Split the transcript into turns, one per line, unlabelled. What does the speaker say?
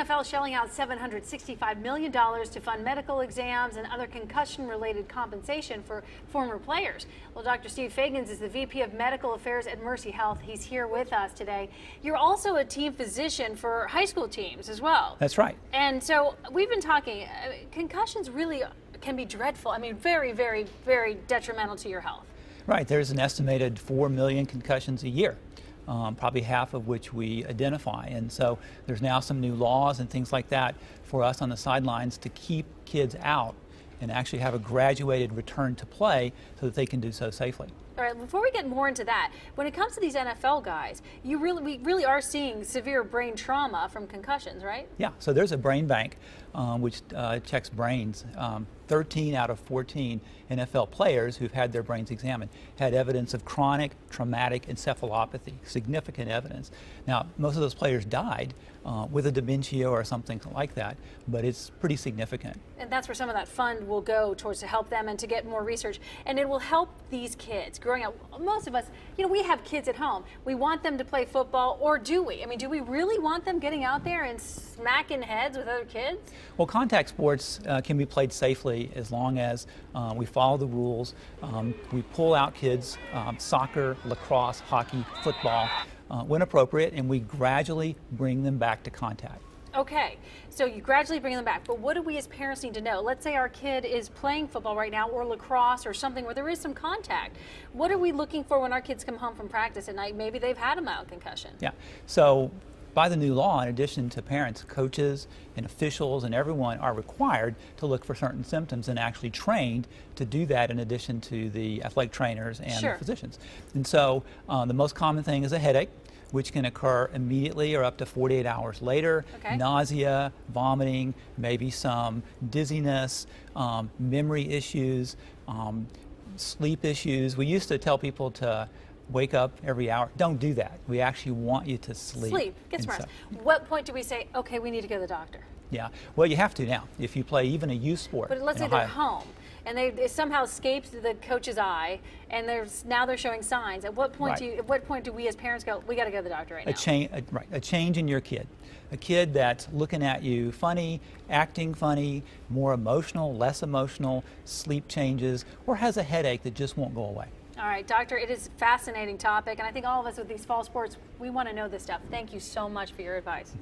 NFL is shelling out $765 million to fund medical exams and other concussion-related compensation for former players. Well, Dr. Steve Fagans is the VP of Medical Affairs at Mercy Health. He's here with us today. You're also a team physician for high school teams as well.
That's right.
And so we've been talking, concussions really can be dreadful. I mean, very, very, very detrimental to your health.
Right. There's an estimated 4 million concussions a year. Probably half of which we identify. And so there's now some new laws and things like that for us on the sidelines to keep kids out and actually have a graduated return to play so that they can do so safely.
All right, before we get more into that, when it comes to these NFL guys, we really are seeing severe brain trauma from concussions, right?
Yeah, so there's a brain bank which checks brains. 13 out of 14 NFL players who've had their brains examined had evidence of chronic traumatic encephalopathy, significant evidence. Now, most of those players died with a dementia or something like that, but it's pretty significant.
And that's where some of that fund will go towards to help them and to get more research. And it will help these kids growing up. Most of us, we have kids at home. We want them to play football, or do we? I mean, do we really want them getting out there and smacking heads with other kids?
Well, contact sports can be played safely as long as we follow the rules. We pull out kids, soccer, lacrosse, hockey, football, when appropriate, and we gradually bring them back to contact.
Okay, so you gradually bring them back, but what do we as parents need to know? Let's say our kid is playing football right now, or lacrosse, or something where there is some contact. What are we looking for when our kids come home from practice at night? Maybe they've had a mild concussion.
Yeah, so by the new law, in addition to parents, coaches and officials and everyone are required to look for certain symptoms and actually trained to do that in addition to the athletic trainers and the physicians. And so the most common thing is a headache, which can occur immediately or up to 48 hours later.
Okay.
Nausea, vomiting, maybe some dizziness, memory issues, sleep issues. We used to tell people to wake up every hour. Don't do that. We actually want you to sleep.
Sleep. Get smart. What point do we say, okay, we need to go to the doctor?
Yeah. Well, you have to now. If you play even a youth sport.
But let's say they're home and they somehow escaped the coach's eye, and now they're showing signs. At what point do we as parents go, we got to go to the doctor right now?
A change in your kid. A kid that's looking at you funny, acting funny, more emotional, less emotional, sleep changes, or has a headache that just won't go away.
All right, doctor, it is a fascinating topic, and I think all of us with these fall sports, we want to know this stuff. Thank you so much for your advice.